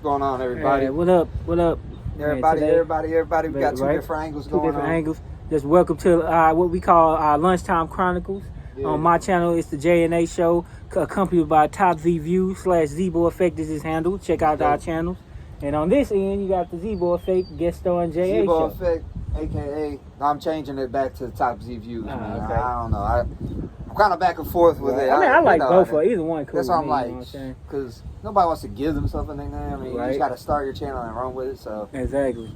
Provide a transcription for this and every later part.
going on, everybody? What up? What up? Everybody. Today, We got two different angles going on. Two different angles. Just welcome to what we call our Lunchtime Chronicles. Yeah. On my channel, it's the J&A Show, accompanied by Top Z View / Zebo Effect is his handle. Check out our channels. And on this end, you got the Zebo Effect guest star and J.A. Show. Zebo Effect, a.k.a. I'm changing it back to Top Z Views, man. Okay. I don't know. I'm kind of back and forth with it. I mean, I like both of either one. Cool. That's what I'm like. You know what I'm saying? Because nobody wants to give themselves a nickname. I mean, you just got to start your channel and run with it. So exactly.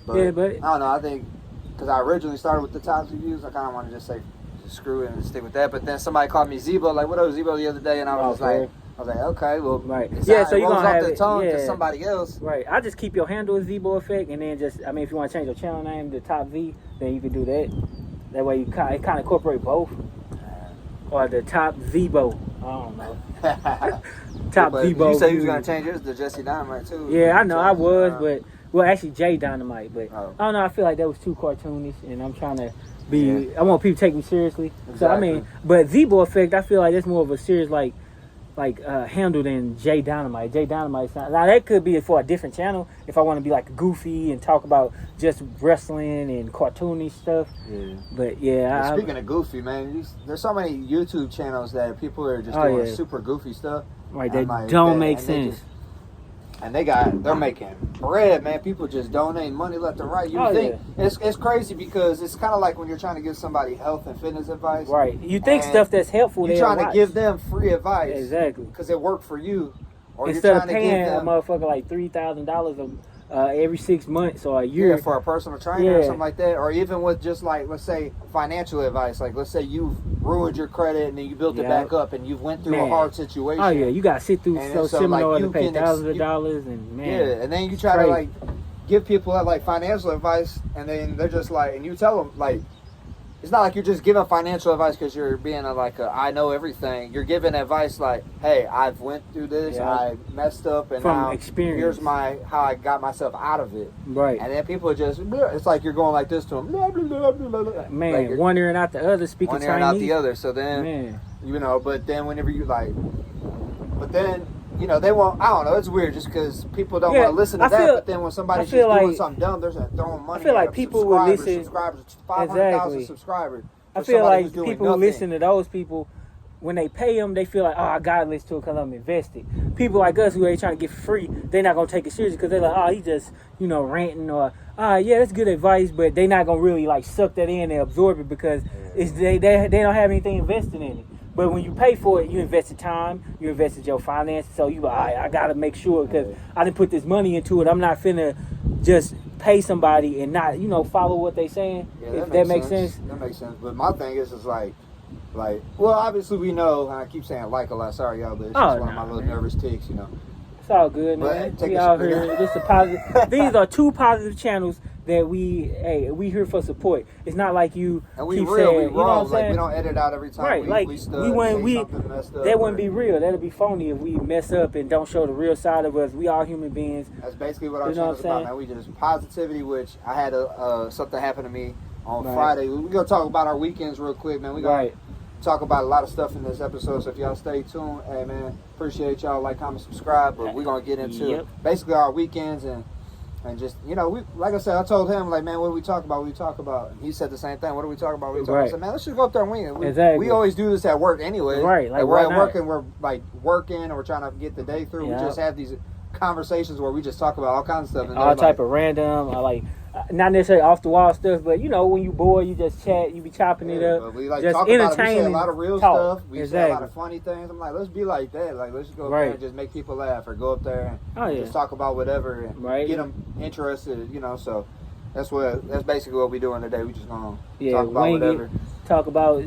But I don't know. I think because I originally started with the Top Z Views, I kind of want to just say screw it and stick with that. But then somebody called me Zebo, like, what up, Zebo, the other day, and I was like, okay, well, so you're gonna have the it tongue to somebody else. Right. I just keep your handle as Zebo Effect, and then just, I mean, if you want to change your channel name to Top Z, then you can do that. That way you kind of incorporate both. Or the Top Zebo. I don't know. Top Zebo. You said you was gonna change yours to Jesse Dynamite too. Yeah, I know I was, but actually Jay Dynamite, but I don't know. I feel like that was too cartoonish, and I'm trying to be. I want people to take me seriously. Exactly. So I mean, but Zebo Effect, I feel like that's more of a serious like handle than Jay Dynamite. Jay Dynamite. Now that could be for a different channel if I want to be like goofy and talk about just wrestling and cartoony stuff. Yeah. But speaking of goofy, man, there's so many YouTube channels that people are just doing super goofy stuff. Right. They don't make sense. They're making bread, man. People just donating money left and right. You think it's crazy because it's kind of like when you're trying to give somebody health and fitness advice. Right. You think stuff that's helpful. You're trying to give them free advice. Exactly. Because it worked for you. Or instead of paying a motherfucker like $3,000 every 6 months or a year for a personal trainer or something like that, or even with just like, let's say, financial advice. Like, let's say you've ruined your credit and then you built it back up and you've went through a hard situation. Oh yeah, you got to sit through seminars and pay thousands of dollars and and then you try to like give people like financial advice, and then they're just like, and you tell them like, it's not like you're just giving financial advice because you're being I know everything. You're giving advice like, hey, I've went through this, I messed up, and from now experience. Here's how I got myself out of it. Right. And then people just, it's like you're going like this to them. Blah, blah, blah, blah, blah. Man, like one ear and out the other, speaking Chinese. One ear and out the other. So then, but then whenever you they won't, I don't know, it's weird just because people don't want to listen to that, but then when somebody's just doing something dumb, they're throwing money. I feel like people will listen. 500,000 subscribers. I feel like people who listen to those people, when they pay them, they feel like, oh, I gotta listen to it because I'm invested. People like us who ain't trying to get free, they're not gonna take it seriously because they're like, oh, he just, ranting, or that's good advice, but they're not gonna really like suck that in and absorb it because they don't have anything invested in it. But when you pay for it, you invested time, you invested your finances, so you like, I gotta make sure because I didn't put this money into it. I'm not finna just pay somebody and not, follow what they saying. If that makes sense. That makes sense. But my thing is well, obviously we know, and I keep saying like a lot. Sorry, y'all, but it's just one of my little nervous tics, It's all good, man. We out here. This a positive. These are two positive channels that we here for support. It's not like you and we keep real, saying, we raw. Like we don't edit out every time. Right, that wouldn't be real. That'd be phony if we mess up and don't show the real side of us. We are human beings. That's basically what our channel's about, man. We just positivity, which I had something happen to me on Friday. We're gonna talk about our weekends real quick, man. We gonna talk about a lot of stuff in this episode, so if y'all stay tuned, hey man, appreciate y'all, like, comment, subscribe. But we're gonna get into basically our weekends and just, we, like I said, I told him, like, man, what do we talk about? And he said the same thing. What do we talk about? I said, man, let's just go up there and wing it. We always do this at work anyway. Right. Like we're at work and we're like working and we're trying to get the day through. We just have these conversations where we just talk about all kinds of stuff. And all type of random, not necessarily off the wall stuff, but when you bored, you just chat, you be chopping it up. We like just talk about it. We say a entertaining lot of real stuff. We say a lot of funny things. I'm like, let's be like that. Like, let's go up there and just make people laugh, or go up there and just talk about whatever and get them interested. So that's basically what we're doing today. We just gonna talk about whatever. Talk about.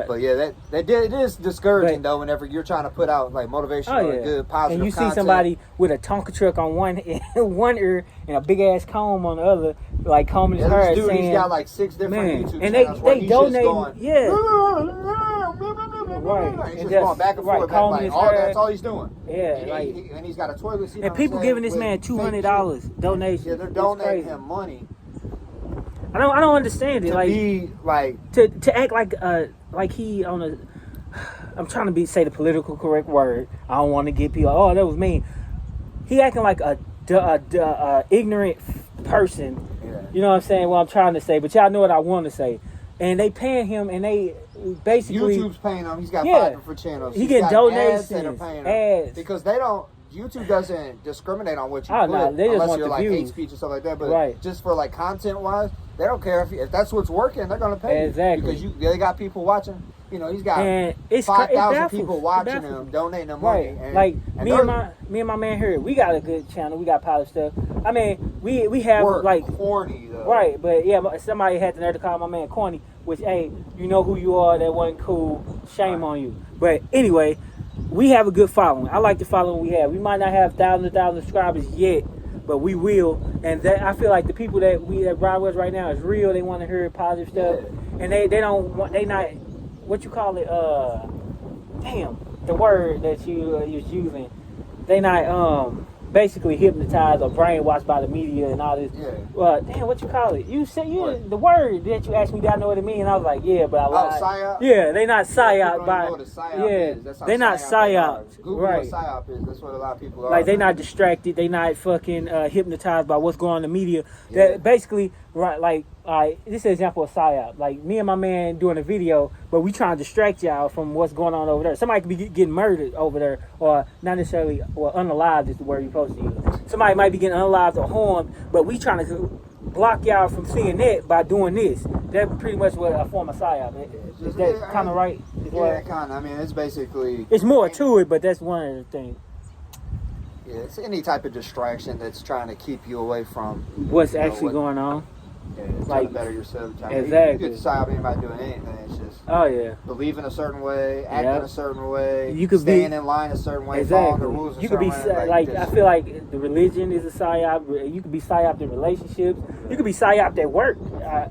But it is discouraging though whenever you're trying to put out like motivational and good positive. And you content. see somebody with a Tonka truck on one ear and a big ass comb on the other, like combing his hair. Dude, he's got like 6 different YouTube and channels. they donate. Right. He's just going back and forth. That's all he's doing. Yeah. And he's got a toilet seat. And people giving this man $200 donation. Yeah, they're donating him money. I don't understand it. To act like he on a. I'm trying to say the political correct word. I don't want to get people. Oh, that was mean. he acting like a ignorant person. Yeah. You know what I'm saying? What I'm trying to say, but y'all know what I want to say. And they paying him, and they basically YouTube's paying him. He's got 5 different channels. He getting donations, ads that are paying him because they don't. YouTube doesn't discriminate on what you put unless you're like hate speech and stuff like that. But just for like content wise, they don't care if that's what's working. They're gonna pay you because they got people watching. You know, he's got 5,000 people watching him, donating them money. And, like me and my man here, we got a good channel. We got positive stuff. I mean, we have like corny though. Right, but yeah, somebody had the nerve to call my man corny. Which, hey, you know who you are. That wasn't cool. Shame on you. But anyway, we have a good following. I like the following we have. We might not have thousands of subscribers yet, but we will. And that I feel like the people that ride with us right now is real. They want to hear positive stuff, and they don't want. They not what you call it. Damn, the word that you was using. They not basically hypnotized or brainwashed by the media and all this. Yeah. Damn, what you call it? You said the word that you asked me. Did I know what it means? And I was like, yeah, but I lied. PSYOP? Yeah, they not PSYOP by. Is. They not PSYOP. Google what PSYOP is. That's what a lot of people are. Like they not distracted. They not fucking hypnotized by what's going on in the media. That basically right. This is an example of PSYOP. Like me and my man doing a video, but we trying to distract y'all from what's going on over there. Somebody could be getting murdered over there, or not necessarily, or unalived is the word you're supposed to use. Somebody might be getting unalived or harmed, but we trying to block y'all from seeing that by doing this. That's pretty much what a form of PSYOP. Is that kind of right? Yeah, kind of. I mean, it's basically... It's more to it, but that's one of the things. Yeah, it's any type of distraction that's trying to keep you away from... What's actually going on. Yeah, trying to better yourself. Exactly. You could decide anybody doing anything. It's just believe in a certain way, act in a certain way, you could staying in line a certain way, following the rules. You could be like I feel like the religion is a PSYOP. You could be PSYOP in relationships. You could be PSYOP at work.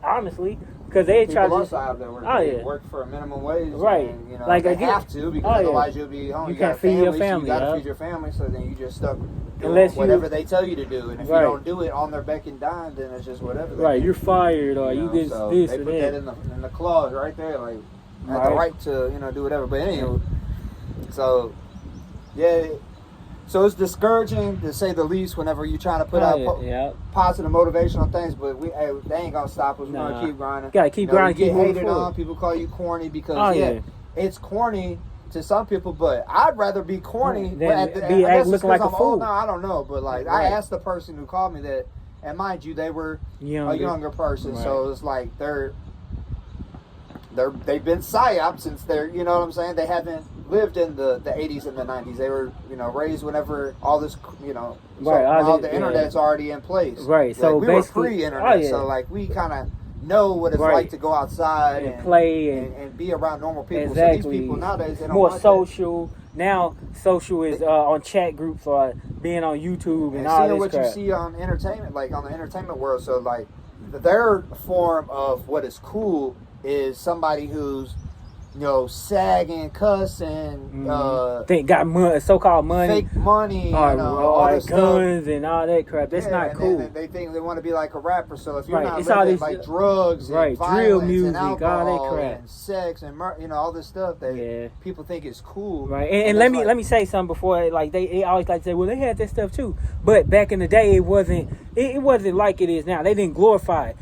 Honestly, because they try to PSYOP at work. They work for a minimum wage. Right. And, you know, like they have to because otherwise you'll be home. You can't feed your family. You got to feed your family. So then you just stuck. Unless whatever they tell you to do, and if you don't do it on their beck and dime, then it's just whatever. Right, you're fired, or you get so this they or put that in the clause right there, like have the right to do whatever. But anyway, so so it's discouraging to say the least whenever you're trying to put out positive motivational things. But they ain't gonna stop us. We're gonna keep grinding. Gotta keep grinding. You get hated on. People call you corny because it's corny to some people, but I'd rather be corny than be looking like a fool. No, I don't know, but like I asked the person who called me that, and mind you, they were a younger person, so it's like they've been PSYOP since they're, you know what I'm saying? They haven't lived in the 80s and the 90s. They were, raised whenever all this, all the internet's already in place. Right. Like, so we were pre-internet, so like we kind of know what it's like to go outside and play and be around normal people. Exactly. So these people nowadays, they don't more want social. That. Now social is on chat groups or being on YouTube and all this what crap. You see on entertainment, like on the entertainment world. So like their form of what is cool is somebody who's sagging, cussing, they got money, so-called money, fake money, all this guns stuff. And all that crap. That's not cool. They think they want to be like a rapper. So if you're not it's living all this, like drugs, and drill music, and alcohol, all that crap, and sex, and all this stuff that people think is cool. Right. And let me say something before. Like they always like to say, well, they had that stuff too. But back in the day, it wasn't like it is now. They didn't glorify it.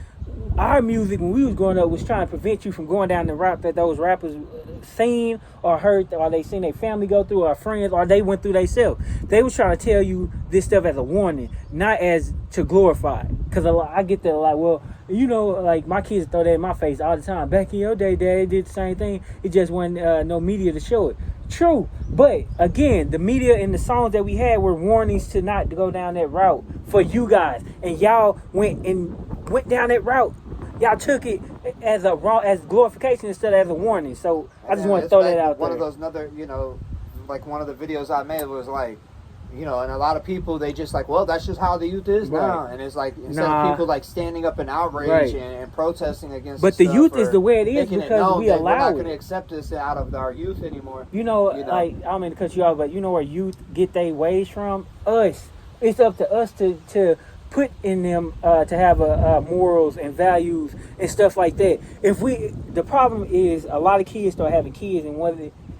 Our music when we was growing up was trying to prevent you from going down the route that those rappers seen or heard, or they seen their family go through, or friends, or they went through themselves. They was trying to tell you this stuff as a warning, not as to glorify. Because I get that like, well, like my kids throw that in my face all the time. Back in your day, Dad did the same thing. It just wasn't no media to show it. True, but again, the media and the songs that we had were warnings to not go down that route for you guys, and y'all went down that route. Y'all took it as glorification instead of as a warning. So I just want to throw that out there. One of those like one of the videos I made was like, and a lot of people, they just like, well, that's just how the youth is now. And it's like, instead of people like standing up in outrage and protesting against but the youth is the way it is because we allow it. We're not going to accept this out of our youth anymore. Like, I don't mean to cut you off, but where youth get their wage from? Us. It's up to us to put in them to have morals and values and stuff like that. The problem is a lot of kids start having kids, and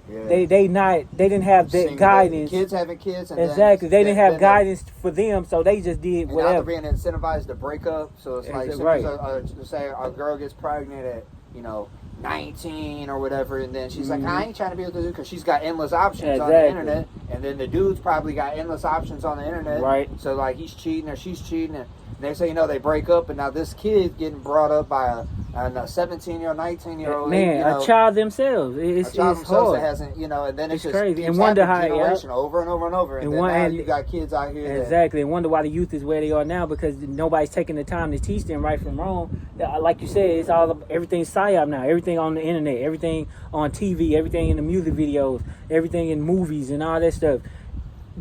They didn't have that guidance. Kids having kids. And exactly. They didn't have guidance for them, so they just did whatever. Now they're being incentivized to break up. So it's like, say a girl gets pregnant at 19 or whatever, and then she's like, I ain't trying to be with this because she's got endless options on the internet, and then the dude's probably got endless options on the internet. Right. So like he's cheating or she's cheating, and next thing you know, they break up, and now this kid getting brought up by a 17-year-old, 19-year-old, a child themselves. It's hard. That hasn't, and then it's just crazy. And wonder how generation over and over and over, and then now you got kids out here. Exactly, and wonder why the youth is where they are now because nobody's taking the time to teach them right from wrong. Like you said, it's everything's psyop now. Everything on the internet, everything on TV, everything in the music videos, everything in movies, and all that stuff.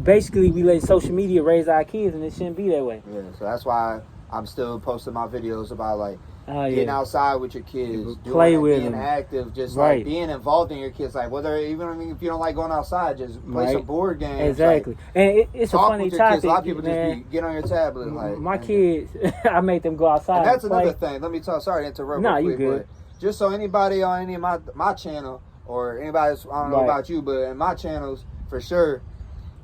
Basically, we let social media raise our kids, and it shouldn't be that way. Yeah, so that's why I'm still posting my videos about getting outside with your kids, being active, just like being involved in your kids. Like even if you don't like going outside, just play some board games. Exactly, and it's a funny topic. A lot of people just get on your tablet. My kids, I made them go outside. And that's another thing. Let me talk. Sorry to interrupt. No, you good. But just so anybody on any of my channel or anybody, I don't know about you, but in my channels for sure.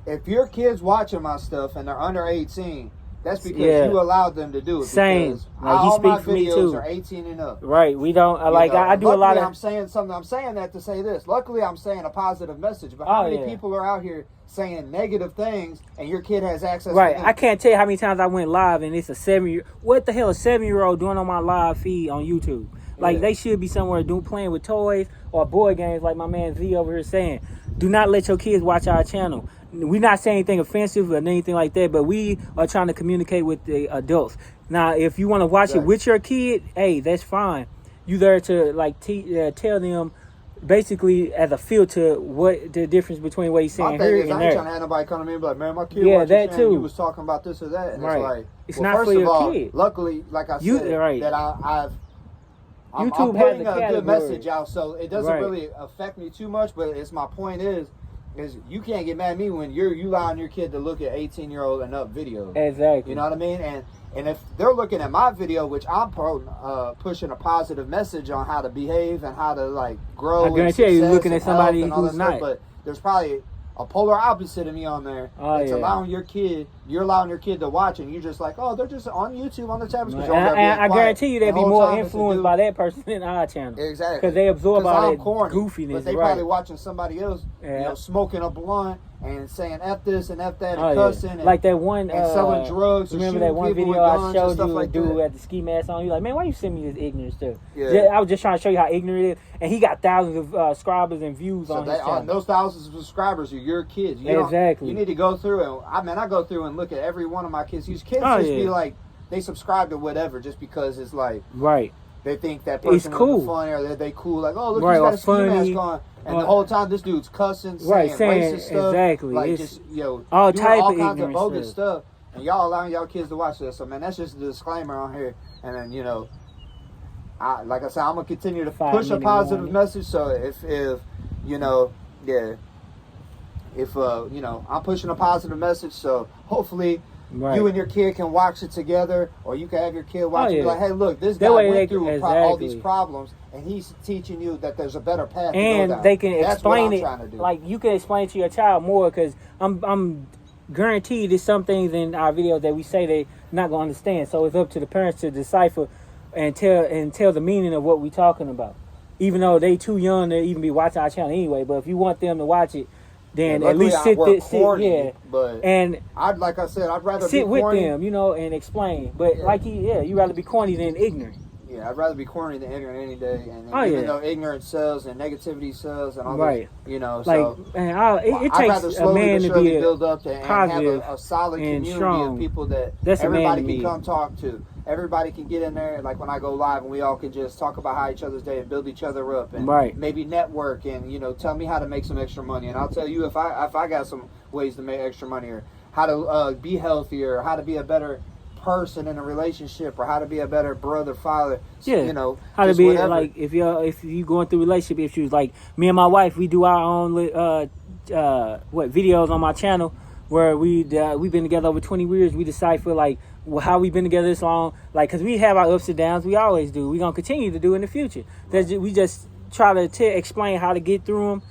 If your kids watching my stuff and they're under 18, that's because you allowed them to do it. Same. All my videos are 18 and up. Right. We don't I do a lot of. I'm saying something. I'm saying that to say this. Luckily, I'm saying a positive message. But how many people are out here saying negative things, and your kid has access? Right. To them? I can't tell you how many times I went live, and it's a 7-year. What the hell, a 7-year-old doing on my live feed on YouTube? Like they should be somewhere playing with toys or board games, like my man Z over here saying. Do not let your kids watch our channel. We're not saying anything offensive or anything like that, but we are trying to communicate with the adults. Now, if you want to watch it with your kid, hey, that's fine. You there to tell them basically as a filter what the difference between what he's saying here and there. I ain't trying to have nobody come to me and be like, man, my kid watched that too. He was talking about this or that. And it's like, it's not for your kid. Luckily, like I said, that I'm putting a good message out, so it doesn't really affect me too much. But my point is you can't get mad at me when you allowing your kid to look at 18-year-old and up videos. Exactly. You know what I mean? And if they're looking at my video, which I'm pushing a positive message on how to behave and how to grow. I guarantee you're looking at somebody who's not. But there's probably a polar opposite of me on there. That's allowing your kid. You're allowing your kid to watch, and you're just like, oh, they're just on YouTube on the tablet. And I guarantee you they'll be more influenced by that person than our channel. Exactly. Because they absorb all that goofiness. But they probably watching somebody else, smoking a blunt and saying F this and F that and cussing. And, like that one. And selling drugs. Remember that one video I showed you a dude at the ski mask on? You like, man, why you send me this ignorant stuff? Yeah. I was just trying to show you how ignorant it is. And he got thousands of subscribers and views on his channel. Those thousands of subscribers are your kids. Exactly. You need to go through and I go through and look at every one of my kids. These kids be like, they subscribe to whatever just because it's like they think that person is funny or they cool. Like, oh, look, he's got a ski mask on. And the whole time this dude's cussing, saying racist stuff. Exactly. Like it's just, all kinds of bogus stuff. And y'all allowing y'all kids to watch this. So, man, that's just a disclaimer on here. And then, like I said, I'm going to continue to push a positive message. So if I'm pushing a positive message. So hopefully you and your kid can watch it together, or you can have your kid watch it. Be like, hey, look, this guy went through all these problems, and he's teaching you that there's a better path to go down. They can explain it. Like, you can explain to your child more, because I'm guaranteed there's some things in our videos that we say they're not going to understand. So it's up to the parents to decipher and tell the meaning of what we're talking about. Even though they too young to even be watching our channel anyway. But if you want them to watch it, then at least sit but and I'd rather sit be with corny. them, and explain. But you'd rather be corny than ignorant. Yeah, I'd rather be corny than ignorant any day. And even though ignorance sells and negativity sells and all that, it takes a man to be build up and have a solid community strong. Of people that everybody can come talk to. Everybody can get in there, like when I go live, and we all can just talk about how each other's day and build each other up, and maybe network and tell me how to make some extra money, and I'll tell you if I got some ways to make extra money, or how to be healthier, or how to be a better person in a relationship, or how to be a better brother, father. How to be whatever. Like if you going through relationship issues, like me and my wife, we do our own videos on my channel where we've been together over 20 years. We decipher how we've been together this long, because we have our ups and downs. We always do. We're gonna continue to do in the future. We just try to explain how to get through them,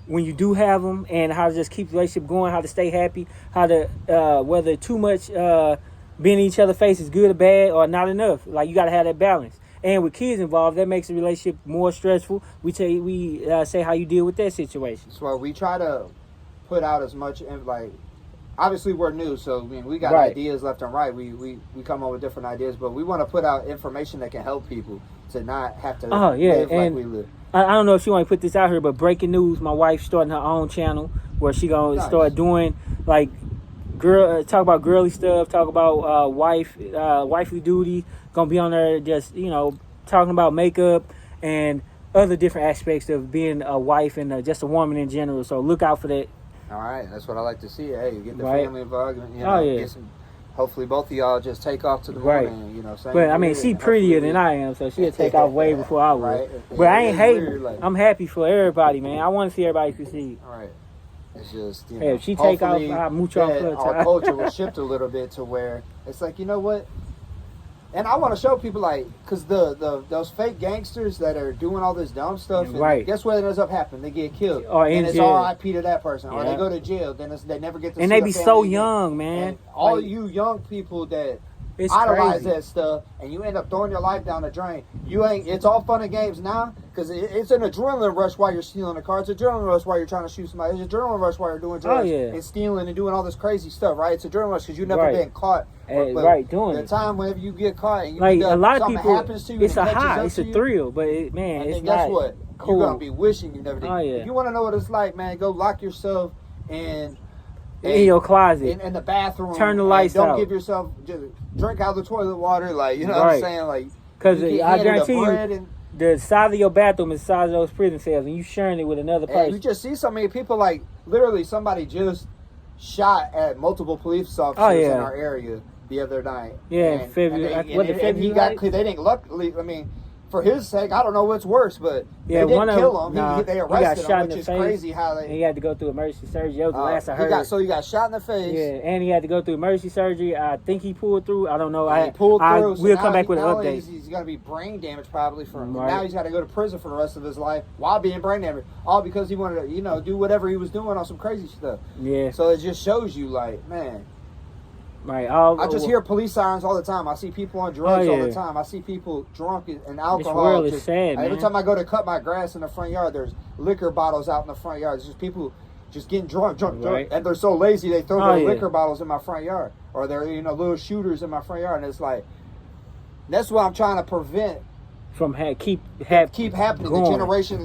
when you do have them, and how to just keep the relationship going, how to stay happy, how to whether too much being in each other's face is good or bad or not enough. Like, you got to have that balance. And with kids involved, that makes the relationship more stressful. We say how you deal with that situation. So we try to put out as much, like, obviously we're new, so I mean, we got Right. ideas left and right. We come up with different ideas, but we want to put out information that can help people to not have to live like we live. I don't know if she want to put this out here, but breaking news: my wife's starting her own channel where she gonna start doing like talk about girly stuff, talk about wifely duty. Gonna be on there just talking about makeup and other different aspects of being a wife and just a woman in general. So look out for that. All right, that's what I like to see. Hey, you get the Right. family involved. Yeah. Hopefully, both of y'all just take off to the Right. moon. And, same But I mean, career, she and prettier hopefully than I am, so she'll take off way before I would. Right. But I ain't hating. Weird, like, I'm happy for everybody, man. I want to see everybody succeed. all right. It's just, Hey, if she take off, hopefully I'll mooch off her our time. culture will shift a little bit to where it's like, you know what? And I want to show people, like, because those fake gangsters that are doing all this dumb stuff, and Right. guess what ends up happening? They get killed. Or in and it's jail. R.I.P. to that person. Or Yeah. they go to jail. Then they never get to And see they their be family so again. young, man. And all Like, you young people that it's idolize crazy. that stuff, and you end up throwing your life down the drain. It's all fun and games now, because it's an adrenaline rush while you're stealing a car. It's an adrenaline rush while you're trying to shoot somebody. It's an adrenaline rush while you're doing drugs and stealing and doing all this crazy stuff, right? It's an adrenaline rush because you've never been caught. Doing the it. time whenever you get caught and Like, a lot of something people, happens to you, it's a and it catches high, up it's to a you, thrill, but man, and it's then guess not what? cool. You're gonna be wishing you never did. Oh, yeah. If you want to know what it's like, man, go lock yourself in your closet, in the bathroom. Turn the lights don't out. Give yourself just drink out of the toilet water, like what I'm saying, like. Because You get I handed a guarantee bread you, and- the size of your bathroom is the size of those prison cells, and you sharing it with another And person. you just see so many people, like, literally somebody shot at multiple police officers in our area the other night. Yeah, and February. they didn't luckily, I mean, for his sake, I don't know what's worse, but Yeah, they didn't one of kill him. them- They got arrested shot him, in which the is face, crazy how and he they... had to go through emergency surgery. That was the last I heard. He got shot in the face. Yeah, and he had to go through emergency surgery. I think he pulled through. I don't know. He pulled through. We'll come back with an update. He's going to be brain damaged probably for him. Right. Now he's got to go to prison for the rest of his life while being brain damaged. All because he wanted to, do whatever he was doing on some crazy stuff. Yeah. So it just shows you, like, man. Right. I just hear police sirens all the time. I see people on drugs all the time. I see people drunk and alcohol. This world is sad, man. Every time I go to cut my grass in the front yard, there's liquor bottles out in the front yard. It's just people just getting drunk. And they're so lazy they throw their liquor bottles in my front yard. Or they're, little shooters in my front yard. And it's like, that's what I'm trying to prevent. From keep happening. going. The generation,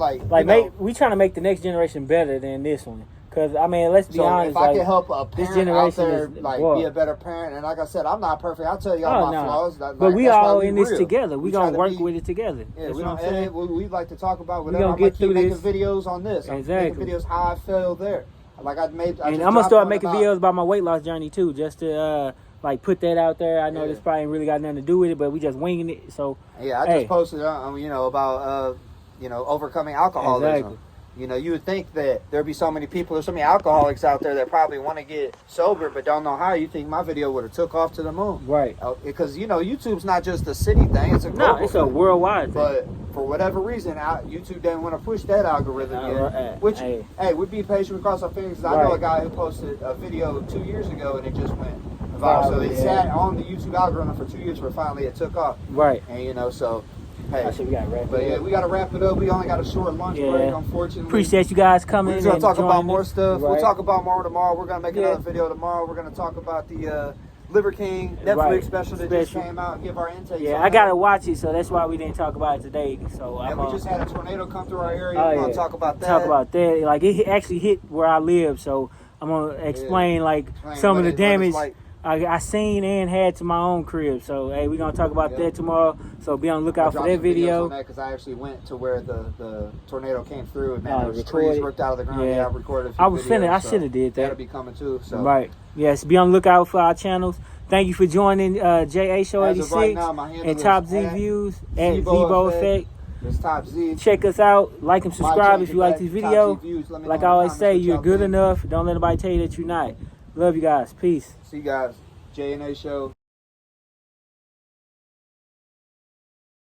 we trying to make the next generation better than this one. Because, I mean, let's be honest. If I can help a parent out there, is, be a better parent, and like I said, I'm not perfect. I'll tell you all my flaws. But we all in this together. We going to work with it together. Yeah, we like to talk about whatever. I'm going to keep making videos on this. Exactly. I'm making videos how I feel there. Like I'm going to start making videos about my weight loss journey, too, just to... put that out there. I know this probably ain't really got nothing to do with it, but we just winging it. So I just posted, about overcoming alcoholism. Exactly. You would think that there'd be so many people, there's so many alcoholics out there that probably want to get sober but don't know how. You think my video would have took off to the moon, right? Because YouTube's not just a city thing; it's a global it's a worldwide thing. But for whatever reason, YouTube didn't want to push that algorithm yet. Which, we'd be patient. We cross our fingers. I know a guy who posted a video 2 years ago and it just went viral. So it sat on the YouTube algorithm for 2 years, where finally it took off. Right. And so. Hey, we got to wrap it up. But we got to wrap it up. We only got a short lunch break, unfortunately. Appreciate you guys coming. We're going to talk about more stuff. Right. We'll talk about more tomorrow. We're going to make another video tomorrow. We're going to talk about the Liver King Netflix special that just came out and give our intake. Yeah, I got to watch it, so that's why we didn't talk about it today. So we just had a tornado come through our area. We're going to talk about that. Like, it actually hit where I live, so I'm going to explain, some of the damage I seen and had to my own crib. So, we're going to talk about that tomorrow. So, be on the lookout for that video. Because I actually went to where the tornado came through and there was trees ripped out of the ground. Yeah, I recorded a few videos. I should have did that. That'll be coming too. So. Right. Yes, be on the lookout for our channels. Thank you for joining JA Show 86 and Top Z Views at Zebo Effect. It's Top Z. Check us out. Like and subscribe if you like this video. Like I always say, you're good enough. Don't let anybody tell you that you're not. Love you guys. Peace. See you guys. J&A Show.